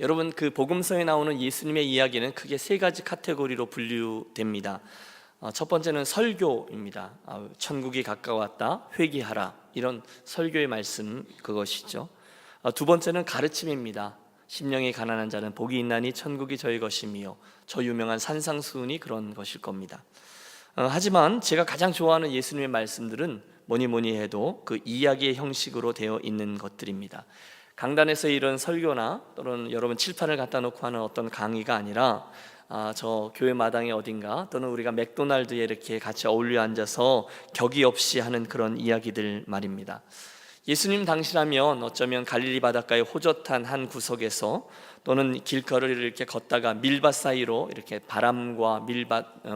여러분, 그 복음서에 나오는 예수님의 이야기는 크게 세 가지 카테고리로 분류됩니다. 첫 번째는 설교입니다. 천국이 가까웠다, 회개하라, 이런 설교의 말씀, 그것이죠. 두 번째는 가르침입니다. 심령이 가난한 자는 복이 있나니 천국이 저희 것이며, 저 유명한 산상수훈이 그런 것일 겁니다. 하지만 제가 가장 좋아하는 예수님의 말씀들은 뭐니 해도 그 이야기의 형식으로 되어 있는 것들입니다. 강단에서 이런 설교나 또는 여러분 칠판을 갖다 놓고 하는 어떤 강의가 아니라 저 교회 마당에 어딘가 또는 우리가 맥도날드에 이렇게 같이 어울려 앉아서 격이 없이 하는 그런 이야기들 말입니다. 예수님 당시라면 어쩌면 갈릴리 바닷가의 호젓한 한 구석에서 또는 길거리를 이렇게 걷다가 밀밭 사이로 이렇게 바람과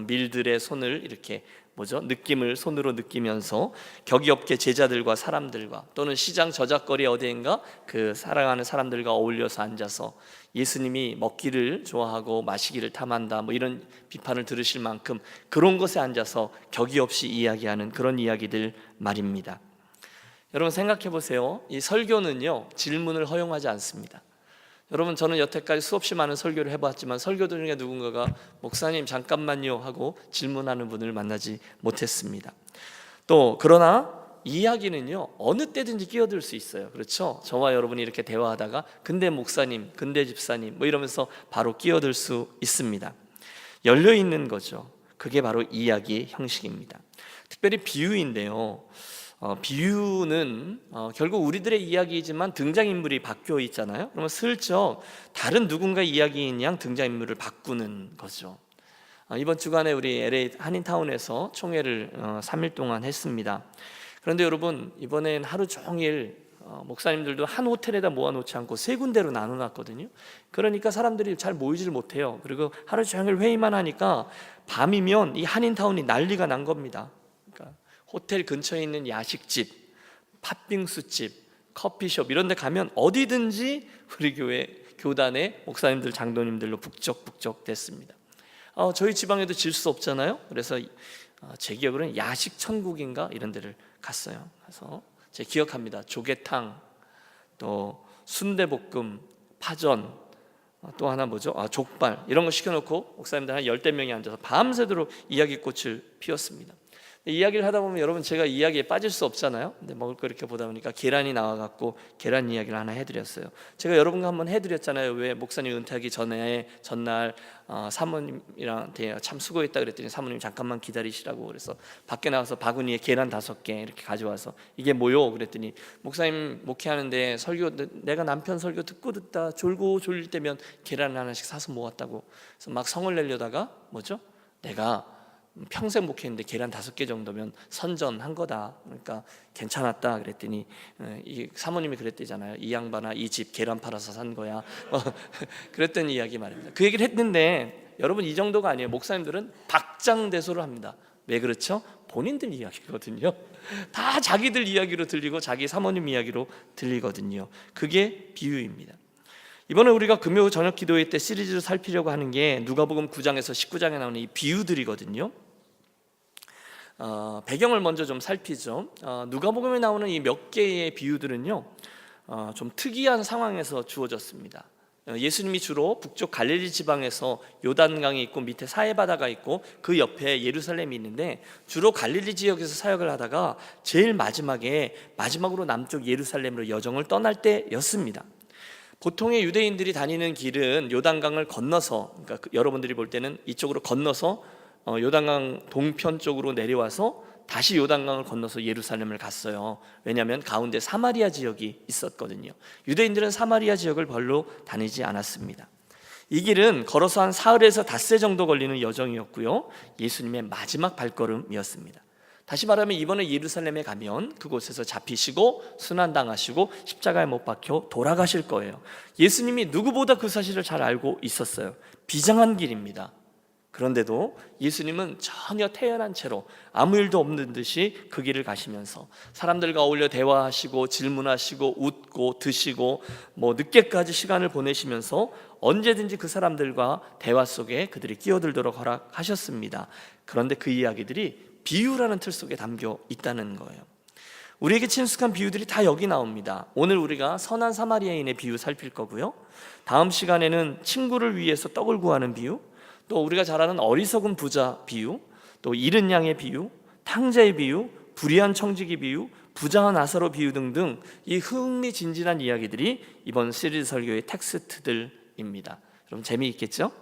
밀들의 손을 이렇게 느낌을 손으로 느끼면서 격이 없게 제자들과 사람들과 또는 시장 저작거리 어디인가 그 사랑하는 사람들과 어울려서 앉아서 예수님이 먹기를 좋아하고 마시기를 탐한다 이런 비판을 들으실 만큼 그런 곳에 앉아서 격이 없이 이야기하는 그런 이야기들 말입니다. 여러분 생각해 보세요. 이 설교는요 질문을 허용하지 않습니다. 여러분, 저는 여태까지 수없이 많은 설교를 해봤지만 설교들 중에 누군가가 목사님 잠깐만요 하고 질문하는 분을 만나지 못했습니다. 또 그러나 이야기는요 어느 때든지 끼어들 수 있어요. 그렇죠? 저와 여러분이 이렇게 대화하다가 근데 목사님, 근데 집사님 이러면서 바로 끼어들 수 있습니다. 열려있는 거죠. 그게 바로 이야기의 형식입니다. 특별히 비유인데요, 비유는 결국 우리들의 이야기이지만 등장인물이 바뀌어 있잖아요. 그러면 슬쩍 다른 누군가 이야기인 양 등장인물을 바꾸는 거죠. 이번 주간에 우리 LA 한인타운에서 총회를 3일 동안 했습니다. 그런데 여러분, 이번엔 하루 종일 목사님들도 한 호텔에다 모아놓지 않고 세 군데로 나눠놨거든요. 그러니까 사람들이 잘 모이질 못해요. 그리고 하루 종일 회의만 하니까 밤이면 이 한인타운이 난리가 난 겁니다. 그러니까 호텔 근처에 있는 야식집, 팥빙수집, 커피숍 이런 데 가면 어디든지 우리 교회 교단의 목사님들, 장로님들로 북적북적 됐습니다. 저희 지방에도 질 수 없잖아요. 그래서 제 기억으로는 야식 천국인가 이런 데를 갔어요. 그래서 제가 기억합니다. 조개탕, 또 순대볶음, 파전, 또 하나 족발 이런 거 시켜놓고 목사님들 한 10대 명이 앉아서 밤새도록 이야기꽃을 피웠습니다. 이야기를 하다 보면 여러분 제가 이야기에 빠질 수 없잖아요. 근데 먹을 거 이렇게 보다 보니까 계란이 나와갖고 계란 이야기를 하나 해드렸어요. 제가 여러분과 한번 해드렸잖아요. 왜 목사님 은퇴하기 전날 사모님이랑 참 수고했다 그랬더니 사모님 잠깐만 기다리시라고 그래서 밖에 나와서 바구니에 계란 5개 이렇게 가져와서 이게 뭐요? 그랬더니 목사님 목회하는데 내가 남편 설교 듣다 졸고 졸릴 때면 계란 하나씩 사서 모았다고. 그래서 막 성을 내려다가 내가 평생 목회했는데 계란 5개 정도면 선전한 거다. 그러니까 괜찮았다 그랬더니 이 사모님이 그랬대잖아요. 이 양반아 이 집 계란 팔아서 산 거야. 그랬던 이야기 말입니다. 그 얘기를 했는데 여러분 이 정도가 아니에요. 목사님들은 박장대소를 합니다. 왜 그렇죠? 본인들 이야기거든요. 다 자기들 이야기로 들리고 자기 사모님 이야기로 들리거든요. 그게 비유입니다. 이번에 우리가 금요 저녁 기도회 때 시리즈로 살피려고 하는 게 누가복음 9장에서 19장에 나오는 이 비유들이거든요. 배경을 먼저 좀 살피죠. 누가복음에 나오는 이 몇 개의 비유들은요 좀 특이한 상황에서 주어졌습니다. 예수님이 주로 북쪽 갈릴리 지방에서 요단강이 있고 밑에 사해바다가 있고 그 옆에 예루살렘이 있는데 주로 갈릴리 지역에서 사역을 하다가 제일 마지막으로 남쪽 예루살렘으로 여정을 떠날 때였습니다. 보통의 유대인들이 다니는 길은 요단강을 건너서, 그러니까 여러분들이 볼 때는 이쪽으로 건너서 요단강 동편 쪽으로 내려와서 다시 요단강을 건너서 예루살렘을 갔어요. 왜냐하면 가운데 사마리아 지역이 있었거든요. 유대인들은 사마리아 지역을 별로 다니지 않았습니다. 이 길은 걸어서 한 사흘에서 닷새 정도 걸리는 여정이었고요, 예수님의 마지막 발걸음이었습니다. 다시 말하면 이번에 예루살렘에 가면 그곳에서 잡히시고 순환당하시고 십자가에 못 박혀 돌아가실 거예요. 예수님이 누구보다 그 사실을 잘 알고 있었어요. 비장한 길입니다. 그런데도 예수님은 전혀 태연한 채로 아무 일도 없는 듯이 그 길을 가시면서 사람들과 어울려 대화하시고 질문하시고 웃고 드시고 늦게까지 시간을 보내시면서 언제든지 그 사람들과 대화 속에 그들이 끼어들도록 허락하셨습니다. 그런데 그 이야기들이 비유라는 틀 속에 담겨 있다는 거예요. 우리에게 친숙한 비유들이 다 여기 나옵니다. 오늘 우리가 선한 사마리아인의 비유 살필 거고요, 다음 시간에는 친구를 위해서 떡을 구하는 비유, 또 우리가 잘 아는 어리석은 부자 비유, 또 잃은 양의 비유, 탕자의 비유, 불의한 청지기 비유, 부자와 나사로 비유 등등 이 흥미진진한 이야기들이 이번 시리즈 설교의 텍스트들입니다. 여러분 재미있겠죠?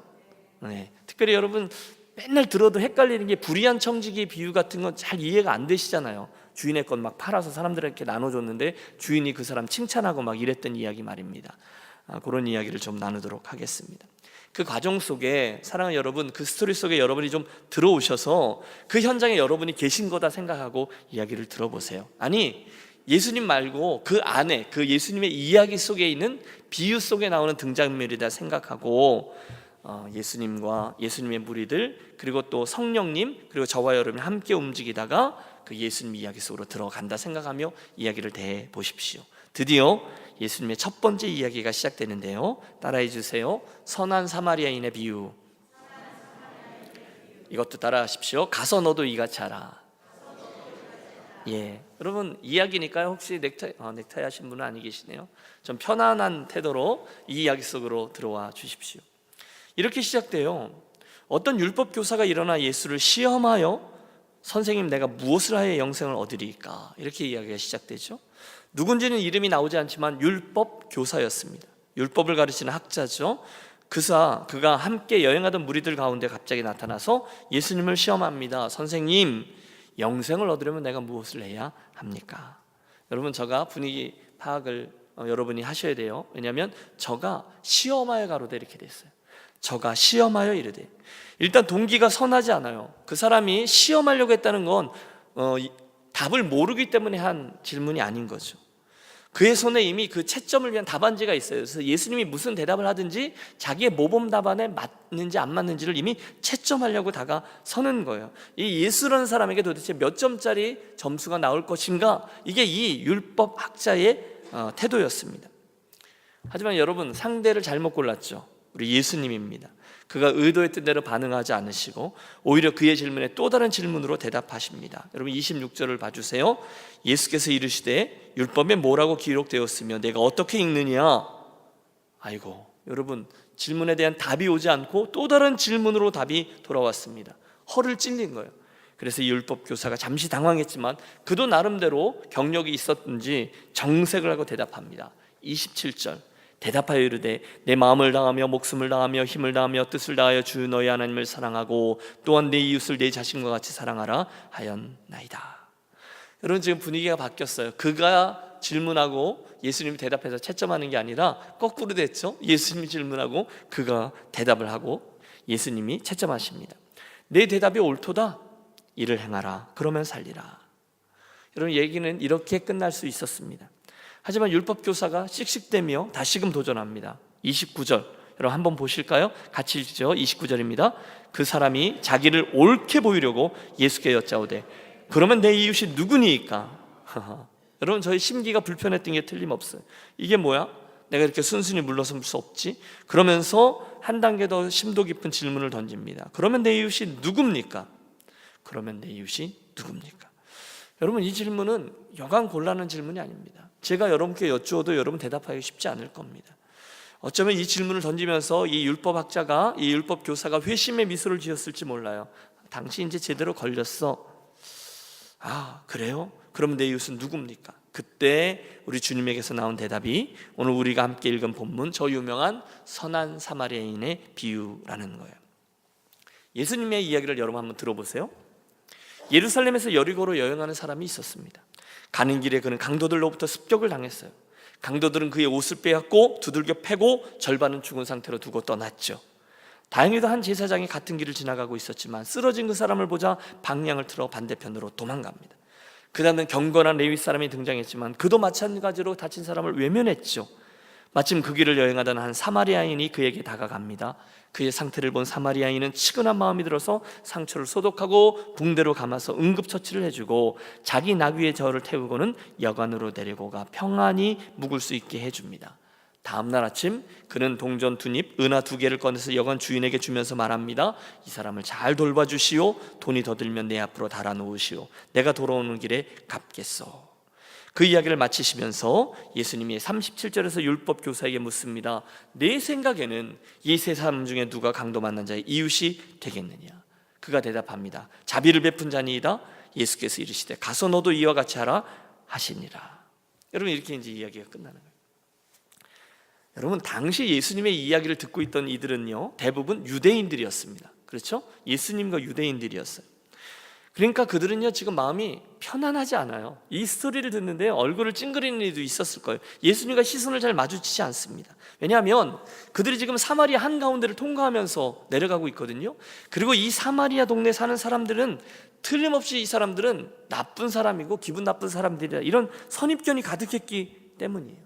네. 특별히 여러분 맨날 들어도 헷갈리는 게 불의한 청지기 비유 같은 건 잘 이해가 안 되시잖아요. 주인의 것 막 팔아서 사람들에게 나눠줬는데 주인이 그 사람 칭찬하고 막 이랬던 이야기 말입니다. 그런 이야기를 좀 나누도록 하겠습니다. 그 과정 속에 사랑하는 여러분, 그 스토리 속에 여러분이 좀 들어오셔서 그 현장에 여러분이 계신 거다 생각하고 이야기를 들어보세요. 아니, 예수님 말고 그 안에, 그 예수님의 이야기 속에 있는 비유 속에 나오는 등장인물이다 생각하고 예수님과 예수님의 무리들, 그리고 또 성령님, 그리고 저와 여러분이 함께 움직이다가 그 예수님 이야기 속으로 들어간다 생각하며 이야기를 대해 보십시오. 드디어 예수님의 첫 번째 이야기가 시작되는데요, 따라해 주세요. 선한 사마리아인의 비유. 이것도 따라하십시오. 가서 너도 이같이 하라. 예, 여러분 이야기니까요. 혹시 넥타이 하신 분은 아니 계시네요. 좀 편안한 태도로 이 이야기 속으로 들어와 주십시오. 이렇게 시작돼요. 어떤 율법 교사가 일어나 예수를 시험하여 선생님, 내가 무엇을 하여 영생을 얻으리까? 이렇게 이야기가 시작되죠. 누군지는 이름이 나오지 않지만 율법 교사였습니다. 율법을 가르치는 학자죠. 그가 함께 여행하던 무리들 가운데 갑자기 나타나서 예수님을 시험합니다. 선생님, 영생을 얻으려면 내가 무엇을 해야 합니까? 여러분, 저가 분위기 파악을 여러분이 하셔야 돼요. 왜냐하면 저가 시험하여 가로되 이렇게 됐어요. 저가 시험하여 이르되. 일단 동기가 선하지 않아요. 그 사람이 시험하려고 했다는 건 답을 모르기 때문에 한 질문이 아닌 거죠. 그의 손에 이미 그 채점을 위한 답안지가 있어요. 그래서 예수님이 무슨 대답을 하든지 자기의 모범 답안에 맞는지 안 맞는지를 이미 채점하려고 다가서는 거예요. 이 예수라는 사람에게 도대체 몇 점짜리 점수가 나올 것인가, 이게 이 율법 학자의 태도였습니다. 하지만 여러분, 상대를 잘못 골랐죠. 우리 예수님입니다. 그가 의도했던 대로 반응하지 않으시고 오히려 그의 질문에 또 다른 질문으로 대답하십니다. 여러분 26절을 봐주세요. 예수께서 이르시되 율법에 뭐라고 기록되었으며 내가 어떻게 읽느냐? 아이고, 여러분 질문에 대한 답이 오지 않고 또 다른 질문으로 답이 돌아왔습니다. 허를 찔린 거예요. 그래서 이 율법 교사가 잠시 당황했지만 그도 나름대로 경력이 있었든지 정색을 하고 대답합니다. 27절 대답하여 이르되 내 마음을 다하며 목숨을 다하며 힘을 다하며 뜻을 다하여 주 너희 하나님을 사랑하고 또한 내 이웃을 내 자신과 같이 사랑하라 하였나이다. 여러분 지금 분위기가 바뀌었어요. 그가 질문하고 예수님이 대답해서 채점하는 게 아니라 거꾸로 됐죠. 예수님이 질문하고 그가 대답을 하고 예수님이 채점하십니다. 내 대답이 옳도다. 이를 행하라. 그러면 살리라. 여러분 얘기는 이렇게 끝날 수 있었습니다. 하지만 율법교사가 씩씩대며 다시금 도전합니다. 29절 여러분 한번 보실까요? 같이 읽죠. 29절입니다. 그 사람이 자기를 옳게 보이려고 예수께 여짜오되 그러면 내 이웃이 누구니까? 여러분 저희 심기가 불편했던 게 틀림없어요. 이게 뭐야? 내가 이렇게 순순히 물러설 수 없지? 그러면서 한 단계 더 심도 깊은 질문을 던집니다. 그러면 내 이웃이 누굽니까? 그러면 내 이웃이 누굽니까? 여러분 이 질문은 여간 곤란한 질문이 아닙니다. 제가 여러분께 여쭈어도 여러분 대답하기 쉽지 않을 겁니다. 어쩌면 이 질문을 던지면서 이 율법학자가, 이 율법교사가 회심의 미소를 지었을지 몰라요. 당신 이제 제대로 걸렸어. 아 그래요? 그러면 내 이웃은 누굽니까? 그때 우리 주님에게서 나온 대답이 오늘 우리가 함께 읽은 본문 저 유명한 선한 사마리아인의 비유라는 거예요. 예수님의 이야기를 여러분 한번 들어보세요. 예루살렘에서 여리고로 여행하는 사람이 있었습니다. 가는 길에 그는 강도들로부터 습격을 당했어요. 강도들은 그의 옷을 빼앗고 두들겨 패고 절반은 죽은 상태로 두고 떠났죠. 다행히도 한 제사장이 같은 길을 지나가고 있었지만 쓰러진 그 사람을 보자 방향을 틀어 반대편으로 도망갑니다. 그 다음은 경건한 레위 사람이 등장했지만 그도 마찬가지로 다친 사람을 외면했죠. 마침 그 길을 여행하던 한 사마리아인이 그에게 다가갑니다. 그의 상태를 본 사마리아인은 치근한 마음이 들어서 상처를 소독하고 붕대로 감아서 응급처치를 해주고 자기 나귀의 저를 태우고는 여관으로 데리고 가 평안히 묵을 수 있게 해줍니다. 다음날 아침 그는 동전 2닙, 은하 2개를 꺼내서 여관 주인에게 주면서 말합니다. 이 사람을 잘 돌봐주시오. 돈이 더 들면 내 앞으로 달아놓으시오. 내가 돌아오는 길에 갚겠소. 그 이야기를 마치시면서 예수님이 37절에서 율법 교사에게 묻습니다. 내 생각에는 이 세 사람 중에 누가 강도 만난 자의 이웃이 되겠느냐? 그가 대답합니다. 자비를 베푼 자니이다. 예수께서 이르시되 가서 너도 이와 같이 하라 하시니라. 여러분, 이렇게 이제 이야기가 끝나는 거예요. 여러분, 당시 예수님의 이야기를 듣고 있던 이들은요, 대부분 유대인들이었습니다. 그렇죠? 예수님과 유대인들이었어요. 그러니까 그들은요, 지금 마음이 편안하지 않아요. 이 스토리를 듣는데 얼굴을 찡그리는 일도 있었을 거예요. 예수님과 시선을 잘 마주치지 않습니다. 왜냐하면 그들이 지금 사마리아 한가운데를 통과하면서 내려가고 있거든요. 그리고 이 사마리아 동네에 사는 사람들은 틀림없이 이 사람들은 나쁜 사람이고 기분 나쁜 사람들이라, 이런 선입견이 가득했기 때문이에요.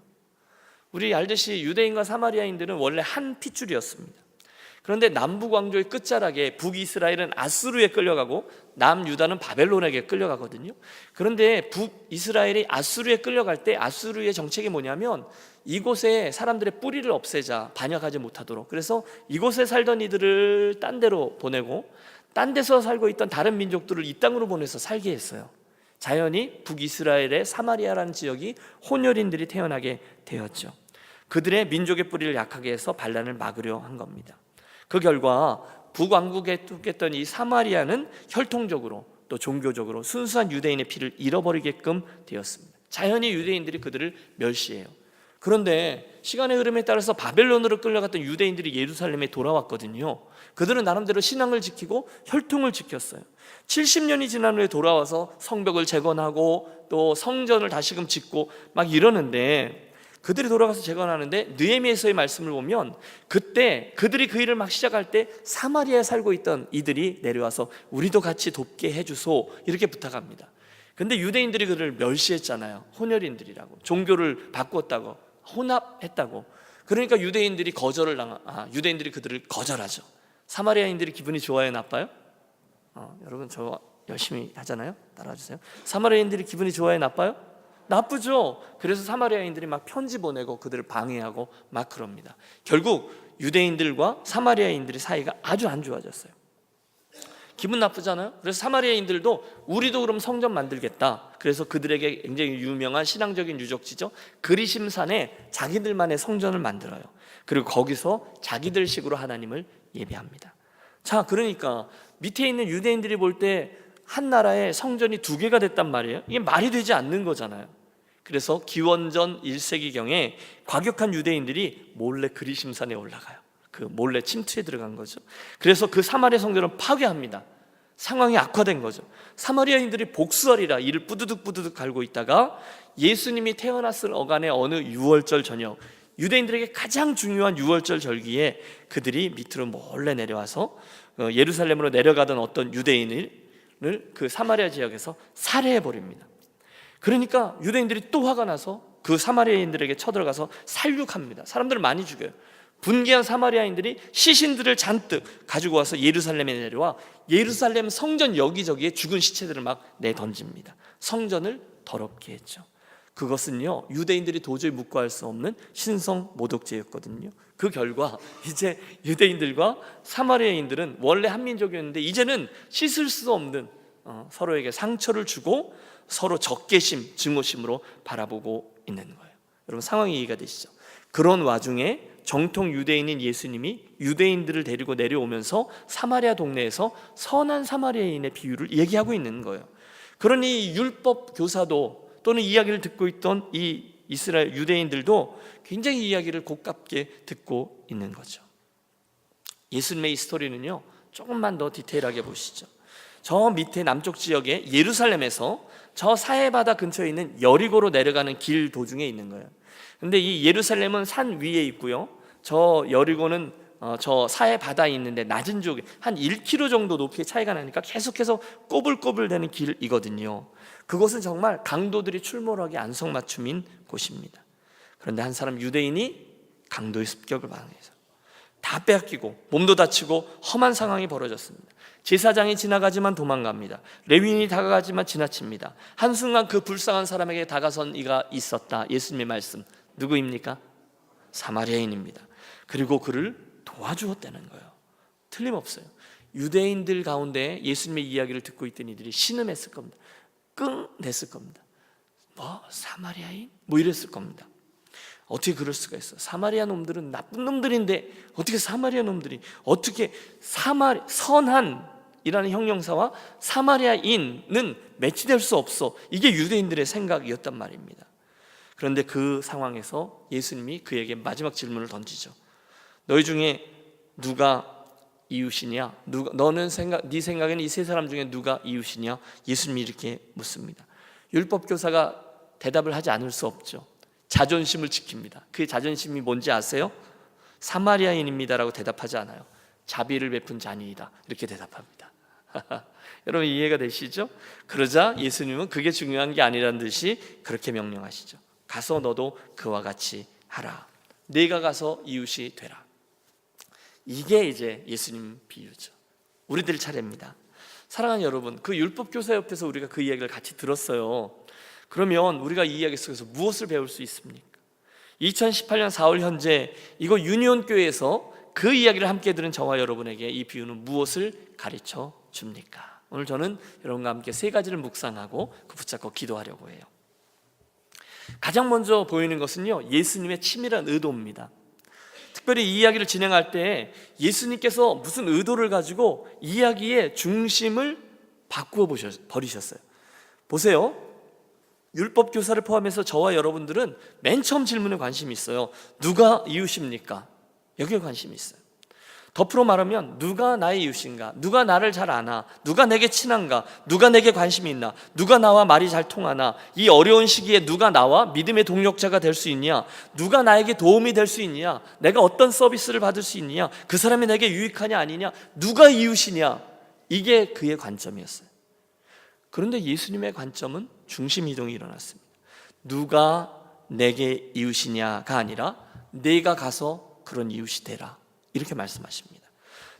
우리 알듯이 유대인과 사마리아인들은 원래 한 핏줄이었습니다. 그런데 남북 왕조의 끝자락에 북이스라엘은 아수르에 끌려가고 남유다는 바벨론에게 끌려가거든요. 그런데 북이스라엘이 아수르에 끌려갈 때 아수르의 정책이 뭐냐면 이곳에 사람들의 뿌리를 없애자, 반역하지 못하도록. 그래서 이곳에 살던 이들을 딴 데로 보내고 딴 데서 살고 있던 다른 민족들을 이 땅으로 보내서 살게 했어요. 자연히 북이스라엘의 사마리아라는 지역이 혼혈인들이 태어나게 되었죠. 그들의 민족의 뿌리를 약하게 해서 반란을 막으려 한 겁니다. 그 결과 북왕국에 뚝했던 이 사마리아는 혈통적으로 또 종교적으로 순수한 유대인의 피를 잃어버리게끔 되었습니다. 자연히 유대인들이 그들을 멸시해요. 그런데 시간의 흐름에 따라서 바벨론으로 끌려갔던 유대인들이 예루살렘에 돌아왔거든요. 그들은 나름대로 신앙을 지키고 혈통을 지켰어요. 70년이 지난 후에 돌아와서 성벽을 재건하고 또 성전을 다시금 짓고 막 이러는데, 그들이 돌아가서 재건하는데 느헤미야서의 말씀을 보면 그때 그들이 그 일을 막 시작할 때 사마리아에 살고 있던 이들이 내려와서 우리도 같이 돕게 해주소, 이렇게 부탁합니다. 근데 유대인들이 그들을 멸시했잖아요. 혼혈인들이라고, 종교를 바꿨다고, 혼합했다고. 그러니까 유대인들이 유대인들이 그들을 거절하죠. 사마리아인들이 기분이 좋아요, 나빠요? 여러분, 저 열심히 하잖아요. 따라와 주세요. 사마리아인들이 기분이 좋아요, 나빠요? 나쁘죠. 그래서 사마리아인들이 막 편지 보내고 그들을 방해하고 막 그럽니다. 결국 유대인들과 사마리아인들의 사이가 아주 안 좋아졌어요. 기분 나쁘잖아요. 그래서 사마리아인들도 우리도 그럼 성전 만들겠다. 그래서 그들에게 굉장히 유명한 신앙적인 유적지죠, 그리심산에 자기들만의 성전을 만들어요. 그리고 거기서 자기들식으로 하나님을 예배합니다. 자, 그러니까 밑에 있는 유대인들이 볼 때 한 나라에 성전이 2개가 됐단 말이에요. 이게 말이 되지 않는 거잖아요. 그래서 기원전 1세기경에 과격한 유대인들이 몰래 그리심산에 올라가요. 그 몰래 침투에 들어간 거죠. 그래서 그 사마리아 성전을 파괴합니다. 상황이 악화된 거죠. 사마리아인들이 복수하리라 이를 뿌드득 갈고 있다가 예수님이 태어났을 어간의 어느 유월절 저녁, 유대인들에게 가장 중요한 유월절 절기에 그들이 밑으로 몰래 내려와서 예루살렘으로 내려가던 어떤 유대인을 그 사마리아 지역에서 살해해버립니다. 그러니까 유대인들이 또 화가 나서 그 사마리아인들에게 쳐들어가서 살육합니다. 사람들을 많이 죽여요. 분개한 사마리아인들이 시신들을 잔뜩 가지고 와서 예루살렘에 내려와 예루살렘 성전 여기저기에 죽은 시체들을 막 내던집니다. 성전을 더럽게 했죠. 그것은요, 유대인들이 도저히 묵과할 수 없는 신성 모독죄였거든요. 그 결과 이제 유대인들과 사마리아인들은 원래 한 민족이었는데 이제는 씻을 수 없는 서로에게 상처를 주고 서로 적개심, 증오심으로 바라보고 있는 거예요. 여러분, 상황이 이해가 되시죠? 그런 와중에 정통 유대인인 예수님이 유대인들을 데리고 내려오면서 사마리아 동네에서 선한 사마리아인의 비유를 얘기하고 있는 거예요. 그러니 율법 교사도 또는 이야기를 듣고 있던 이 이스라엘 유대인들도 굉장히 이야기를 고깝게 듣고 있는 거죠. 예수님의 이 스토리는요, 조금만 더 디테일하게 보시죠. 저 밑에 남쪽 지역의 예루살렘에서 저 사해바다 근처에 있는 여리고로 내려가는 길 도중에 있는 거예요. 근데 이 예루살렘은 산 위에 있고요, 저 여리고는 저 사해바다에 있는데 낮은 쪽에 한 1km 정도 높이의 차이가 나니까 계속해서 꼬불꼬불대는 길이거든요. 그곳은 정말 강도들이 출몰하기 안성맞춤인 곳입니다. 그런데 한 사람 유대인이 강도의 습격을 당해서 다 빼앗기고 몸도 다치고 험한 상황이 벌어졌습니다. 제사장이 지나가지만 도망갑니다. 레위인이 다가가지만 지나칩니다. 한순간 그 불쌍한 사람에게 다가선 이가 있었다. 예수님의 말씀, 누구입니까? 사마리아인입니다. 그리고 그를 도와주었다는 거예요. 틀림없어요. 유대인들 가운데 예수님의 이야기를 듣고 있던 이들이 신음했을 겁니다. 끙 냈을 겁니다. 뭐 사마리아인? 뭐 이랬을 겁니다. 어떻게 그럴 수가 있어? 사마리아 놈들은 나쁜 놈들인데 어떻게 사마리아 놈들이 어떻게 선한이라는 형용사와 사마리아인은 매치될 수 없어. 이게 유대인들의 생각이었단 말입니다. 그런데 그 상황에서 예수님이 그에게 마지막 질문을 던지죠. 너희 중에 누가 이웃이냐? 네 생각에는 이 세 사람 중에 누가 이웃이냐? 예수님이 이렇게 묻습니다. 율법교사가 대답을 하지 않을 수 없죠. 자존심을 지킵니다. 그 자존심이 뭔지 아세요? 사마리아인입니다라고 대답하지 않아요. 자비를 베푼 자니이다 이렇게 대답합니다. 여러분 이해가 되시죠? 그러자 예수님은 그게 중요한 게 아니라는 듯이 그렇게 명령하시죠. 가서 너도 그와 같이 하라. 네가 가서 이웃이 되라. 이게 이제 예수님 비유죠. 우리들 차례입니다. 사랑하는 여러분, 그 율법교사 옆에서 우리가 그 이야기를 같이 들었어요. 그러면 우리가 이 이야기 속에서 무엇을 배울 수 있습니까? 2018년 4월 현재 이거 유니온 교회에서 그 이야기를 함께 들은 저와 여러분에게 이 비유는 무엇을 가르쳐 줍니까? 오늘 저는 여러분과 함께 세 가지를 묵상하고 그 붙잡고 기도하려고 해요. 가장 먼저 보이는 것은요, 예수님의 치밀한 의도입니다. 특별히 이 이야기를 진행할 때 예수님께서 무슨 의도를 가지고 이야기의 중심을 바꾸어 버리셨어요. 보세요. 율법 교사를 포함해서 저와 여러분들은 맨 처음 질문에 관심이 있어요. 누가 이웃입니까? 여기에 관심이 있어요. 덮으로 말하면 누가 나의 이웃인가? 누가 나를 잘 아나? 누가 내게 친한가? 누가 내게 관심이 있나? 누가 나와 말이 잘 통하나? 이 어려운 시기에 누가 나와 믿음의 동력자가 될 수 있냐? 누가 나에게 도움이 될 수 있냐? 내가 어떤 서비스를 받을 수 있냐? 그 사람이 내게 유익하냐 아니냐? 누가 이웃이냐? 이게 그의 관점이었어요. 그런데 예수님의 관점은 중심 이동이 일어났습니다. 누가 내게 이웃이냐가 아니라 내가 가서 그런 이웃이 되라 이렇게 말씀하십니다.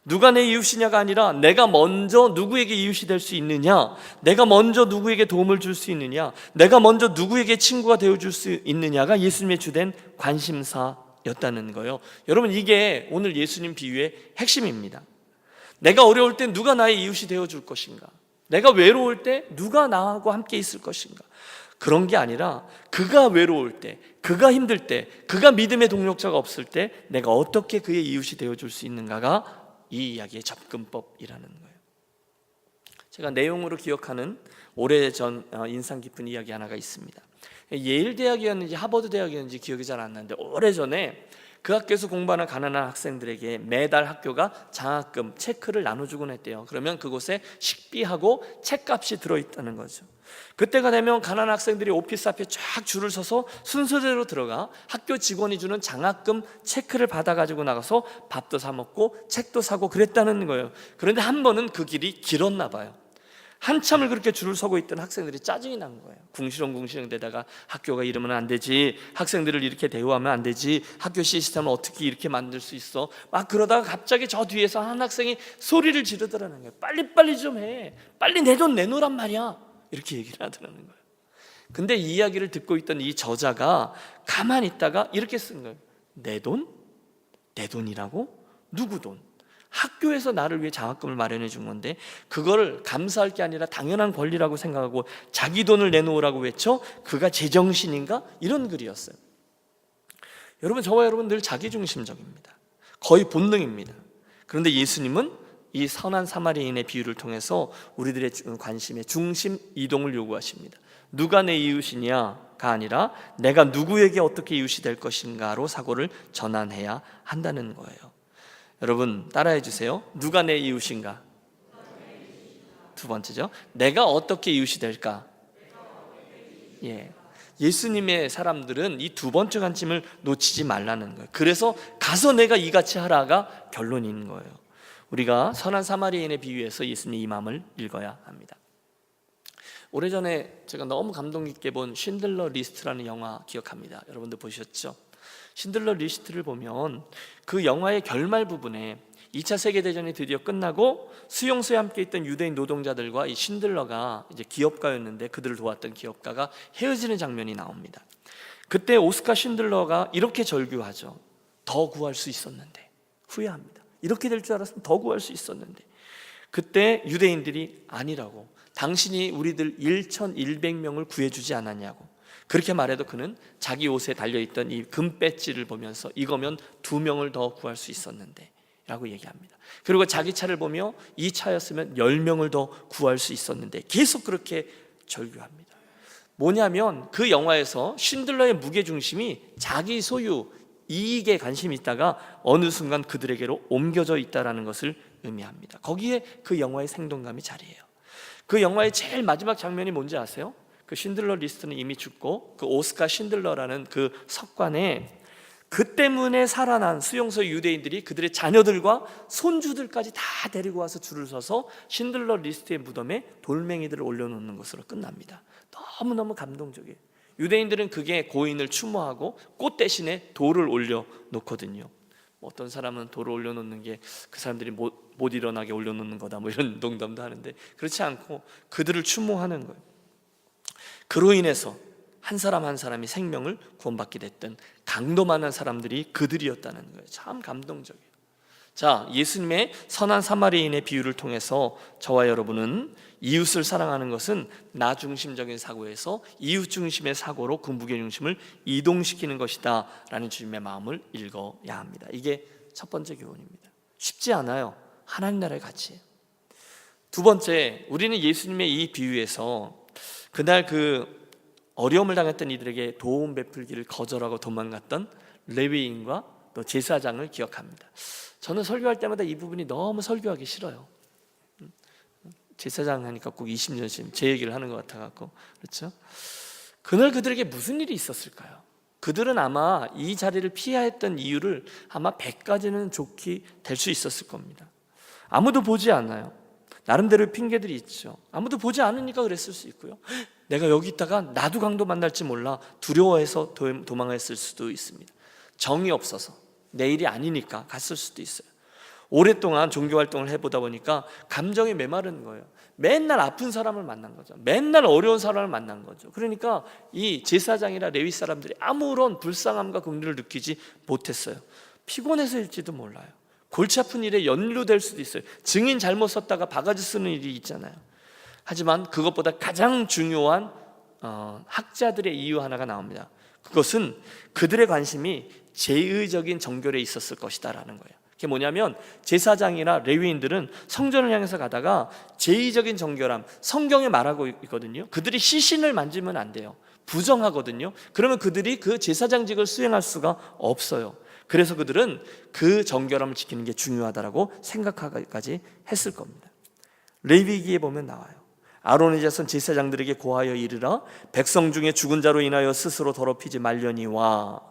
누가 내 이웃이냐가 아니라 내가 먼저 누구에게 이웃이 될 수 있느냐, 내가 먼저 누구에게 도움을 줄 수 있느냐, 내가 먼저 누구에게 친구가 되어줄 수 있느냐가 예수님의 주된 관심사였다는 거예요. 여러분 이게 오늘 예수님 비유의 핵심입니다. 내가 어려울 때 누가 나의 이웃이 되어줄 것인가, 내가 외로울 때 누가 나하고 함께 있을 것인가, 그런 게 아니라 그가 외로울 때, 그가 힘들 때, 그가 믿음의 동력자가 없을 때 내가 어떻게 그의 이웃이 되어줄 수 있는가가 이 이야기의 접근법이라는 거예요. 제가 내용으로 기억하는 오래전 인상 깊은 이야기 하나가 있습니다. 예일 대학이었는지 하버드 대학이었는지 기억이 잘 안 나는데 오래전에 그 학교에서 공부하는 가난한 학생들에게 매달 학교가 장학금, 체크를 나눠주곤 했대요. 그러면 그곳에 식비하고 책값이 들어있다는 거죠. 그때가 되면 가난한 학생들이 오피스 앞에 쫙 줄을 서서 순서대로 들어가 학교 직원이 주는 장학금 체크를 받아가지고 나가서 밥도 사 먹고 책도 사고 그랬다는 거예요. 그런데 한 번은 그 길이 길었나 봐요. 한참을 그렇게 줄을 서고 있던 학생들이 짜증이 난 거예요. 궁시렁궁시렁 대다가 학교가 이러면 안 되지, 학생들을 이렇게 대우하면 안 되지, 학교 시스템을 어떻게 이렇게 만들 수 있어, 막 그러다가 갑자기 저 뒤에서 한 학생이 소리를 지르더라는 거예요. 빨리빨리 좀 해, 빨리 내 돈 내놓으란 말이야, 이렇게 얘기를 하더라는 거예요. 근데 이 이야기를 듣고 있던 이 저자가 가만히 있다가 이렇게 쓴 거예요. 내 돈? 내 돈이라고? 누구 돈? 학교에서 나를 위해 장학금을 마련해 준 건데 그거를 감사할 게 아니라 당연한 권리라고 생각하고 자기 돈을 내놓으라고 외쳐? 그가 제정신인가? 이런 글이었어요. 여러분, 저와 여러분 늘 자기중심적입니다. 거의 본능입니다. 그런데 예수님은 이 선한 사마리아인의 비유를 통해서 우리들의 관심의 중심 이동을 요구하십니다. 누가 내 이웃이냐가 아니라 내가 누구에게 어떻게 이웃이 될 것인가로 사고를 전환해야 한다는 거예요. 여러분 따라해 주세요. 누가 내 이웃인가? 두 번째죠. 내가 어떻게 이웃이 될까? 예수님의 사람들은 이 두 번째 관점을 놓치지 말라는 거예요. 그래서 가서 내가 이같이 하라가 결론인 거예요. 우리가 선한 사마리아인의 비유에서 예수님의 이 마음을 읽어야 합니다. 오래전에 제가 너무 감동 깊게 본 쉰들러 리스트라는 영화 기억합니다. 여러분들 보셨죠? 쉰들러 리스트를 보면 그 영화의 결말 부분에 2차 세계대전이 드디어 끝나고 수용소에 함께 있던 유대인 노동자들과 이 쉰들러가 이제 기업가였는데 그들을 도왔던 기업가가 헤어지는 장면이 나옵니다. 그때 오스카 쉰들러가 이렇게 절규하죠. 더 구할 수 있었는데, 후회합니다. 이렇게 될 줄 알았으면 더 구할 수 있었는데. 그때 유대인들이 아니라고, 당신이 우리들 1,100명을 구해주지 않았냐고, 그렇게 말해도 그는 자기 옷에 달려있던 이 금배지를 보면서 이거면 2명을 더 구할 수 있었는데 라고 얘기합니다. 그리고 자기 차를 보며 이 차였으면 10명을 더 구할 수 있었는데 계속 그렇게 절규합니다. 뭐냐면 그 영화에서 쉰들러의 무게중심이 자기 소유, 이익에 관심이 있다가 어느 순간 그들에게로 옮겨져 있다는 것을 의미합니다. 거기에 그 영화의 생동감이 자리해요. 그 영화의 제일 마지막 장면이 뭔지 아세요? 그 쉰들러 리스트는 이미 죽고 그 오스카 쉰들러라는 그 석관에 그 때문에 살아난 수용소 유대인들이 그들의 자녀들과 손주들까지 다 데리고 와서 줄을 서서 쉰들러 리스트의 무덤에 돌멩이들을 올려놓는 것으로 끝납니다. 너무너무 감동적이에요. 유대인들은 그게 고인을 추모하고 꽃 대신에 돌을 올려놓거든요. 어떤 사람은 돌을 올려놓는 게 그 사람들이 못 일어나게 올려놓는 거다 뭐 이런 농담도 하는데, 그렇지 않고 그들을 추모하는 거예요. 그로 인해서 한 사람 한 사람이 생명을 구원받게 됐던 강도 많은 사람들이 그들이었다는 거예요. 참 감동적이에요. 자, 예수님의 선한 사마리아인의 비유를 통해서 저와 여러분은 이웃을 사랑하는 것은 나 중심적인 사고에서 이웃 중심의 사고로 그 무게중심을 이동시키는 것이다 라는 주님의 마음을 읽어야 합니다. 이게 첫 번째 교훈입니다. 쉽지 않아요. 하나님 나라의 가치예요. 두 번째, 우리는 예수님의 이 비유에서 그날 그 어려움을 당했던 이들에게 도움 베풀기를 거절하고 도망갔던 레위인과 또 제사장을 기억합니다. 저는 설교할 때마다 이 부분이 너무 설교하기 싫어요. 제사장 하니까 꼭 20년씩 제 얘기를 하는 것 같아갖고, 그렇죠? 그날 그들에게 무슨 일이 있었을까요? 그들은 아마 이 자리를 피해야 했던 이유를 아마 100가지는 좋게 될 수 있었을 겁니다. 아무도 보지 않아요. 나름대로 핑계들이 있죠. 아무도 보지 않으니까 그랬을 수 있고요. 내가 여기 있다가 나도 강도 만날지 몰라 두려워해서 도망했을 수도 있습니다. 정이 없어서 내 일이 아니니까 갔을 수도 있어요. 오랫동안 종교활동을 해보다 보니까 감정이 메마른 거예요. 맨날 아픈 사람을 만난 거죠. 맨날 어려운 사람을 만난 거죠. 그러니까 이 제사장이나 레위 사람들이 아무런 불쌍함과 긍휼을 느끼지 못했어요. 피곤해서일지도 몰라요. 골치 아픈 일에 연루될 수도 있어요. 증인 잘못 썼다가 바가지 쓰는 일이 있잖아요. 하지만 그것보다 가장 중요한 학자들의 이유 하나가 나옵니다. 그것은 그들의 관심이 제의적인 정결에 있었을 것이다 라는 거예요. 그게 뭐냐면 제사장이나 레위인들은 성전을 향해서 가다가 제의적인 정결함, 성경에 말하고 있거든요. 그들이 시신을 만지면 안 돼요. 부정하거든요. 그러면 그들이 그 제사장직을 수행할 수가 없어요. 그래서 그들은 그 정결함을 지키는 게 중요하다라고 생각하기까지 했을 겁니다. 레위기에 보면 나와요. 아론의 자손 제사장들에게 고하여 이르라, 백성 중에 죽은 자로 인하여 스스로 더럽히지 말려니와.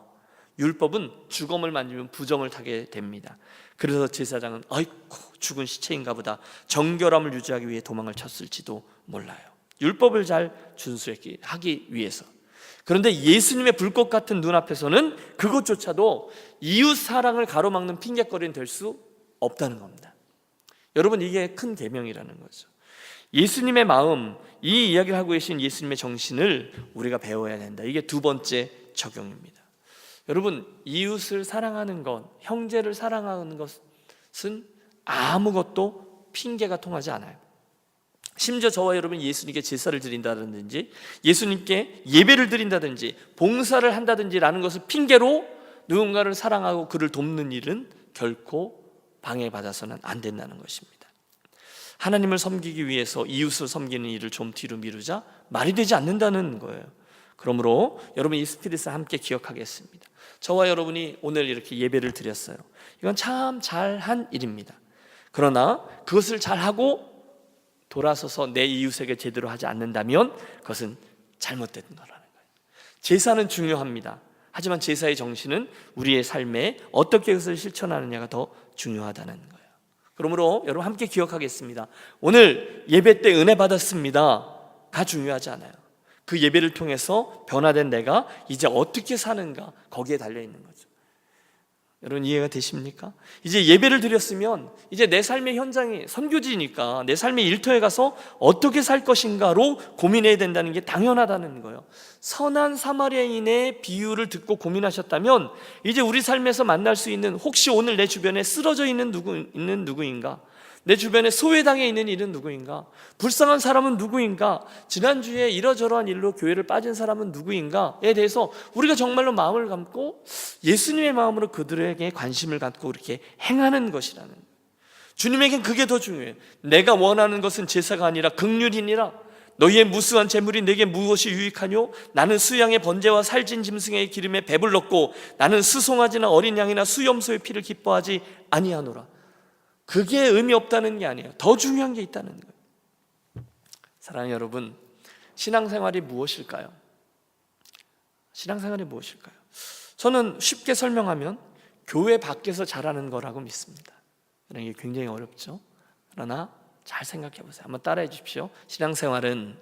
율법은 죽음을 만지면 부정을 타게 됩니다. 그래서 제사장은 아이고 죽은 시체인가 보다 정결함을 유지하기 위해 도망을 쳤을지도 몰라요. 율법을 잘 준수하기 위해서. 그런데 예수님의 불꽃 같은 눈앞에서는 그것조차도 이웃 사랑을 가로막는 핑계거리는 될 수 없다는 겁니다. 여러분, 이게 큰 계명이라는 거죠. 예수님의 마음, 이 이야기를 하고 계신 예수님의 정신을 우리가 배워야 된다. 이게 두 번째 적용입니다. 여러분, 이웃을 사랑하는 것, 형제를 사랑하는 것은 아무것도 핑계가 통하지 않아요. 심지어 저와 여러분 예수님께 제사를 드린다든지 예수님께 예배를 드린다든지 봉사를 한다든지 라는 것을 핑계로 누군가를 사랑하고 그를 돕는 일은 결코 방해받아서는 안 된다는 것입니다. 하나님을 섬기기 위해서 이웃을 섬기는 일을 좀 뒤로 미루자 말이 되지 않는다는 거예요. 그러므로 여러분 이 스피릿을 함께 기억하겠습니다. 저와 여러분이 오늘 이렇게 예배를 드렸어요. 이건 참 잘한 일입니다. 그러나 그것을 잘하고 돌아서서 내 이웃에게 제대로 하지 않는다면 그것은 잘못된 거라는 거예요. 제사는 중요합니다. 하지만 제사의 정신은 우리의 삶에 어떻게 그것을 실천하느냐가 더 중요하다는 거예요. 그러므로 여러분 함께 기억하겠습니다. 오늘 예배 때 은혜 받았습니다가 중요하지 않아요. 그 예배를 통해서 변화된 내가 이제 어떻게 사는가, 거기에 달려있는 거죠. 여러분 이해가 되십니까? 이제 예배를 드렸으면 이제 내 삶의 현장이 선교지니까 내 삶의 일터에 가서 어떻게 살 것인가로 고민해야 된다는 게 당연하다는 거예요. 선한 사마리아인의 비유를 듣고 고민하셨다면 이제 우리 삶에서 만날 수 있는, 혹시 오늘 내 주변에 쓰러져 있는 누구인가, 내 주변에 소외당해 있는 일은 누구인가? 불쌍한 사람은 누구인가? 지난주에 이러저러한 일로 교회를 빠진 사람은 누구인가에 대해서 우리가 정말로 마음을 감고 예수님의 마음으로 그들에게 관심을 갖고 그렇게 행하는 것이라는 거예요. 주님에겐 그게 더 중요해요. 내가 원하는 것은 제사가 아니라 긍휼이니라. 너희의 무수한 재물이 내게 무엇이 유익하뇨? 나는 수양의 번제와 살진 짐승의 기름에 배불렀고 나는 수송아지나 어린 양이나 수염소의 피를 기뻐하지 아니하노라. 그게 의미 없다는 게 아니에요. 더 중요한 게 있다는 거예요. 사랑하는 여러분, 신앙생활이 무엇일까요? 신앙생활이 무엇일까요? 저는 쉽게 설명하면 교회 밖에서 자라는 거라고 믿습니다. 이게 굉장히 어렵죠. 그러나 잘 생각해 보세요. 한번 따라해 주십시오. 신앙생활은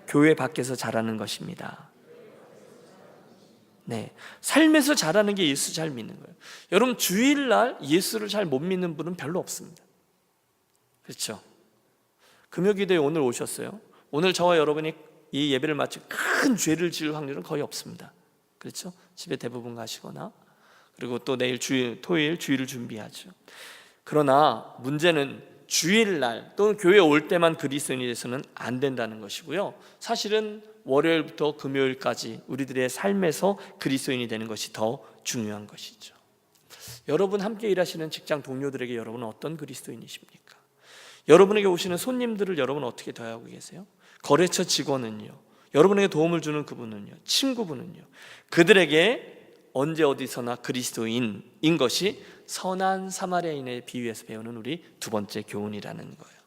교회 밖에서 자라는 것입니다. 네, 삶에서 자라는 게 예수 잘 믿는 거예요. 여러분, 주일날 예수를 잘 못 믿는 분은 별로 없습니다. 그렇죠? 금요기도에 오늘 오셨어요. 오늘 저와 여러분이 이 예배를 마치고 큰 죄를 지을 확률은 거의 없습니다. 그렇죠? 집에 대부분 가시거나, 그리고 또 내일 토요일 주일을 준비하죠. 그러나 문제는 주일날 또는 교회에 올 때만 그리스도인이 돼서는 안 된다는 것이고요. 사실은 월요일부터 금요일까지 우리들의 삶에서 그리스도인이 되는 것이 더 중요한 것이죠. 여러분 함께 일하시는 직장 동료들에게 여러분은 어떤 그리스도인이십니까? 여러분에게 오시는 손님들을 여러분은 어떻게 대하고 계세요? 거래처 직원은요? 여러분에게 도움을 주는 그분은요? 친구분은요? 그들에게 언제 어디서나 그리스도인인 것이 선한 사마리아인의 비유에서 배우는 우리 두 번째 교훈이라는 거예요.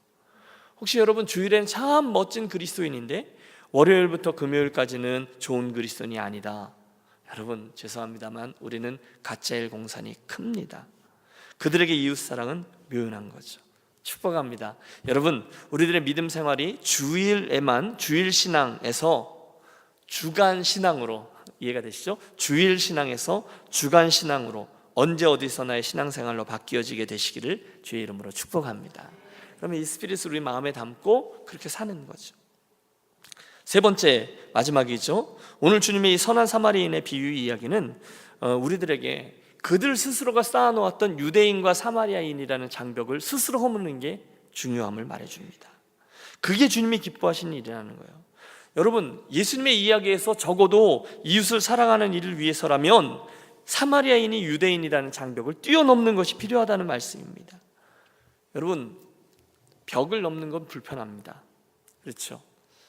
혹시 여러분 주일엔 참 멋진 그리스도인인데 월요일부터 금요일까지는 좋은 그리스도인이 아니다. 여러분 죄송합니다만 우리는 가짜일 공산이 큽니다. 그들에게 이웃사랑은 묘연한 거죠. 축복합니다. 여러분, 우리들의 믿음 생활이 주일에만, 주일 신앙에서 주간 신앙으로, 이해가 되시죠? 주일 신앙에서 주간 신앙으로 언제 어디서나의 신앙생활로 바뀌어지게 되시기를 주의 이름으로 축복합니다. 그러면 이 스피릿을 우리 마음에 담고 그렇게 사는 거죠. 세 번째, 마지막이죠. 오늘 주님의 이 선한 사마리아인의 비유 이야기는 우리들에게 그들 스스로가 쌓아놓았던 유대인과 사마리아인이라는 장벽을 스스로 허무는 게 중요함을 말해줍니다. 그게 주님이 기뻐하시는 일이라는 거예요. 여러분, 예수님의 이야기에서 적어도 이웃을 사랑하는 일을 위해서라면 사마리아인이 유대인이라는 장벽을 뛰어넘는 것이 필요하다는 말씀입니다. 여러분, 벽을 넘는 건 불편합니다. 그렇죠?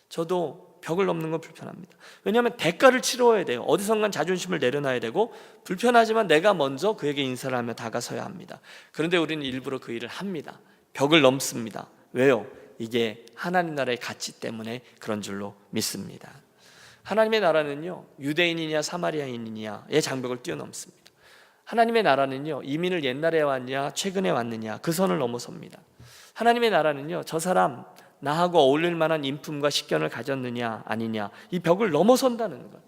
저도 벽을 넘는 건 불편합니다. 왜냐하면 대가를 치러야 돼요. 어디선간 자존심을 내려놔야 되고 불편하지만 내가 먼저 그에게 인사를 하며 다가서야 합니다. 그런데 우리는 일부러 그 일을 합니다. 벽을 넘습니다. 왜요? 이게 하나님 나라의 가치 때문에 그런 줄로 믿습니다. 하나님의 나라는요, 유대인이냐 사마리아인이냐의 장벽을 뛰어넘습니다. 하나님의 나라는요, 이민을 옛날에 왔냐 최근에 왔느냐 그 선을 넘어섭니다. 하나님의 나라는요, 저 사람 나하고 어울릴 만한 인품과 식견을 가졌느냐 아니냐 이 벽을 넘어선다는 거예요.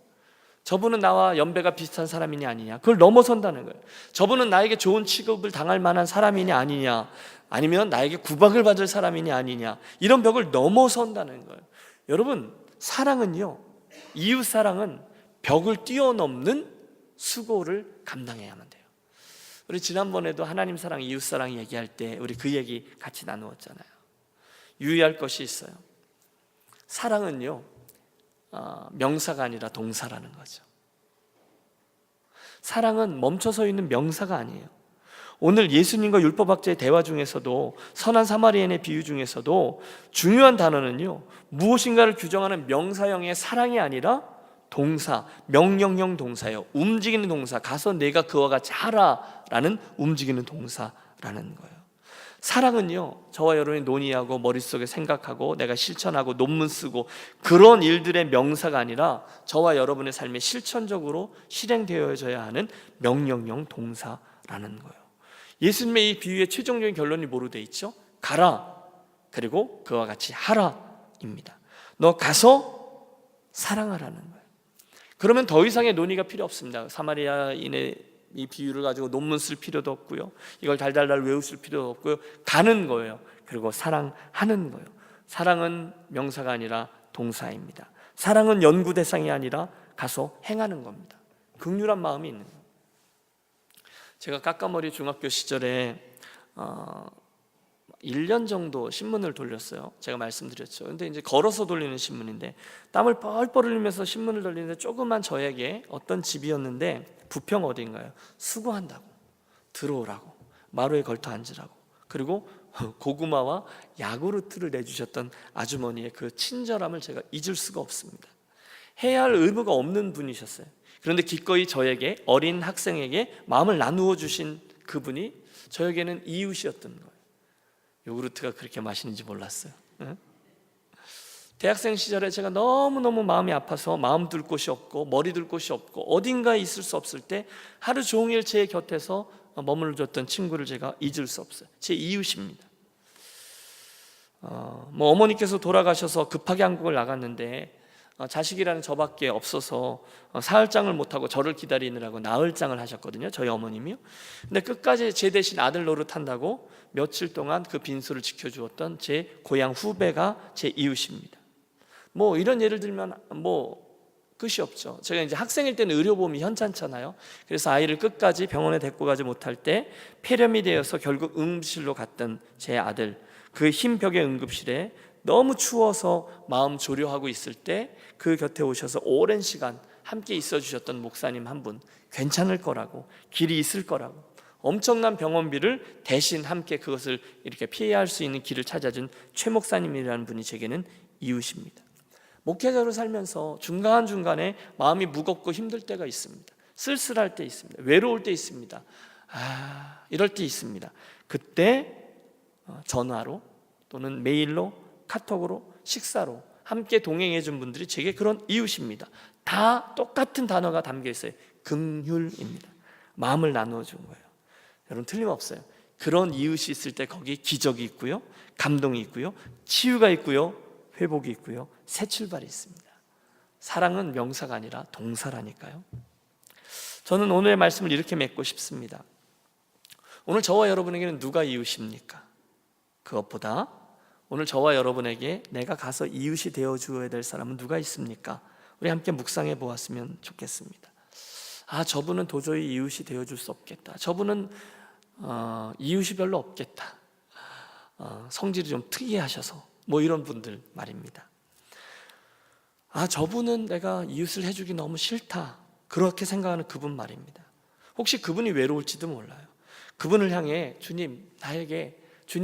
저분은 나와 연배가 비슷한 사람이냐 아니냐 그걸 넘어선다는 거예요. 저분은 나에게 좋은 취급을 당할 만한 사람이냐 아니냐, 아니면 나에게 구박을 받을 사람이냐 아니냐, 이런 벽을 넘어선다는 거예요. 여러분, 사랑은요, 이웃사랑은 벽을 뛰어넘는 수고를 감당해야만 돼요. 우리 지난번에도 하나님 사랑, 이웃사랑 얘기할 때 우리 그 얘기 같이 나누었잖아요. 유의할 것이 있어요. 사랑은요, 명사가 아니라 동사라는 거죠. 사랑은 멈춰서 있는 명사가 아니에요. 오늘 예수님과 율법학자의 대화 중에서도, 선한 사마리아인의 비유 중에서도 중요한 단어는요, 무엇인가를 규정하는 명사형의 사랑이 아니라 동사, 명령형 동사예요. 움직이는 동사, 가서 내가 그와 같이 하라라는 움직이는 동사라는 거예요. 사랑은요, 저와 여러분이 논의하고 머릿속에 생각하고 내가 실천하고 논문 쓰고 그런 일들의 명사가 아니라 저와 여러분의 삶에 실천적으로 실행되어져야 하는 명령형 동사라는 거예요. 예수님의 이 비유의 최종적인 결론이 뭐로 돼 있죠? 가라, 그리고 그와 같이 하라입니다. 너 가서 사랑하라는 거예요. 그러면 더 이상의 논의가 필요 없습니다. 사마리아인의 이 비유를 가지고 논문 쓸 필요도 없고요, 이걸 달달달 외우실 필요도 없고요. 가는 거예요. 그리고 사랑하는 거예요. 사랑은 명사가 아니라 동사입니다. 사랑은 연구 대상이 아니라 가서 행하는 겁니다. 긍휼한 마음이 있는 거예요. 제가 까까머리 중학교 시절에 1년 정도 신문을 돌렸어요. 제가 말씀드렸죠. 근데 이제 걸어서 돌리는 신문인데 땀을 뻘뻘 흘리면서 신문을 돌리는데 조그만 저에게 어떤 집이었는데 부평 어딘가요? 수고한다고, 들어오라고, 마루에 걸터 앉으라고, 그리고 고구마와 야구르트를 내주셨던 아주머니의 그 친절함을 제가 잊을 수가 없습니다. 해야 할 의무가 없는 분이셨어요. 그런데 기꺼이 저에게, 어린 학생에게 마음을 나누어 주신 그분이 저에게는 이웃이었던 거예요. 요구르트가 그렇게 맛있는지 몰랐어요. 대학생 시절에 제가 너무너무 마음이 아파서 마음 둘 곳이 없고 머리 둘 곳이 없고 어딘가에 있을 수 없을 때 하루 종일 제 곁에서 머물러줬던 친구를 제가 잊을 수 없어요. 제 이웃입니다. 어머니께서 돌아가셔서 급하게 한국을 나갔는데 자식이라는 저밖에 없어서 사흘장을 못하고 저를 기다리느라고 나흘장을 하셨거든요, 저희 어머님이요. 근데 끝까지 제 대신 아들 노릇한다고 며칠 동안 그 빈소를 지켜주었던 제 고향 후배가 제 이웃입니다. 이런 예를 들면 끝이 없죠. 제가 이제 학생일 때는 의료보험이 현찮잖아요. 그래서 아이를 끝까지 병원에 데리고 가지 못할 때 폐렴이 되어서 결국 응급실로 갔던 제 아들, 그 흰 벽의 응급실에 너무 추워서 마음 조려하고 있을 때 그 곁에 오셔서 오랜 시간 함께 있어 주셨던 목사님 한 분, 괜찮을 거라고, 길이 있을 거라고, 엄청난 병원비를 대신 함께 그것을 이렇게 피해야 할 수 있는 길을 찾아준 최 목사님이라는 분이 제게는 이웃입니다. 목회자로 살면서 중간중간에 마음이 무겁고 힘들 때가 있습니다. 쓸쓸할 때 있습니다. 외로울 때 있습니다. 이럴 때 있습니다. 그때 전화로 또는 메일로, 카톡으로, 식사로 함께 동행해 준 분들이 제게 그런 이웃입니다. 다 똑같은 단어가 담겨 있어요. 긍휼입니다. 마음을 나누어 준 거예요. 여러분 틀림없어요. 그런 이웃이 있을 때 거기 기적이 있고요, 감동이 있고요, 치유가 있고요, 회복이 있고요, 새 출발이 있습니다. 사랑은 명사가 아니라 동사라니까요. 저는 오늘의 말씀을 이렇게 맺고 싶습니다. 오늘 저와 여러분에게는 누가 이웃입니까? 그것보다 오늘 저와 여러분에게 내가 가서 이웃이 되어주어야 될 사람은 누가 있습니까? 우리 함께 묵상해 보았으면 좋겠습니다. 저분은 도저히 이웃이 되어줄 수 없겠다. 저분은 이웃이 별로 없겠다. 성질이 좀 특이하셔서 이런 분들 말입니다. 저분은 내가 이웃을 해주기 너무 싫다. 그렇게 생각하는 그분 말입니다. 혹시 그분이 외로울지도 몰라요. 그분을 향해 주님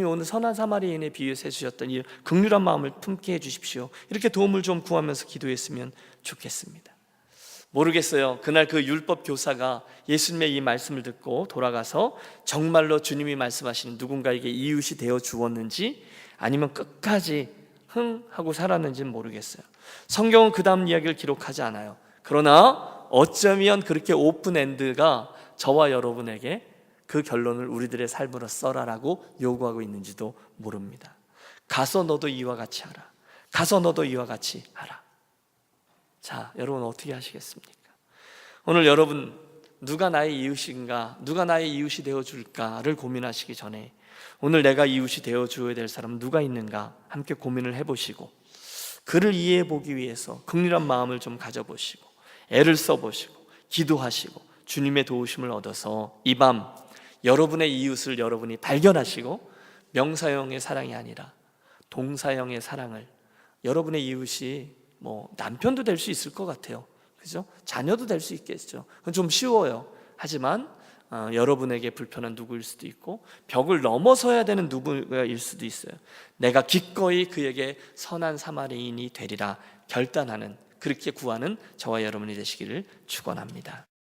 오늘 선한 사마리아인에 비유해서 해주셨던 이 긍휼한 마음을 품게 해주십시오. 이렇게 도움을 좀 구하면서 기도했으면 좋겠습니다. 모르겠어요. 그날 그 율법 교사가 예수님의 이 말씀을 듣고 돌아가서 정말로 주님이 말씀하시는 누군가에게 이웃이 되어 주었는지 아니면 끝까지 하고 살았는지는 모르겠어요. 성경은 그 다음 이야기를 기록하지 않아요. 그러나 어쩌면 그렇게 오픈엔드가 저와 여러분에게 그 결론을 우리들의 삶으로 써라라고 요구하고 있는지도 모릅니다. 가서 너도 이와 같이 하라. 가서 너도 이와 같이 하라. 자, 여러분 어떻게 하시겠습니까? 오늘 여러분 누가 나의 이웃인가, 누가 나의 이웃이 되어줄까를 고민하시기 전에 오늘 내가 이웃이 되어줘야 될 사람은 누가 있는가 함께 고민을 해보시고 그를 이해해 보기 위해서 긍휼한 마음을 좀 가져보시고 애를 써보시고 기도하시고 주님의 도우심을 얻어서 이 밤 여러분의 이웃을 여러분이 발견하시고 명사형의 사랑이 아니라 동사형의 사랑을, 여러분의 이웃이 남편도 될 수 있을 것 같아요. 그죠? 자녀도 될 수 있겠죠. 그건 좀 쉬워요. 하지만 여러분에게 불편한 누구일 수도 있고 벽을 넘어서야 되는 누구일 수도 있어요. 내가 기꺼이 그에게 선한 사마리아인이 되리라 결단하는, 그렇게 구하는 저와 여러분이 되시기를 축원합니다.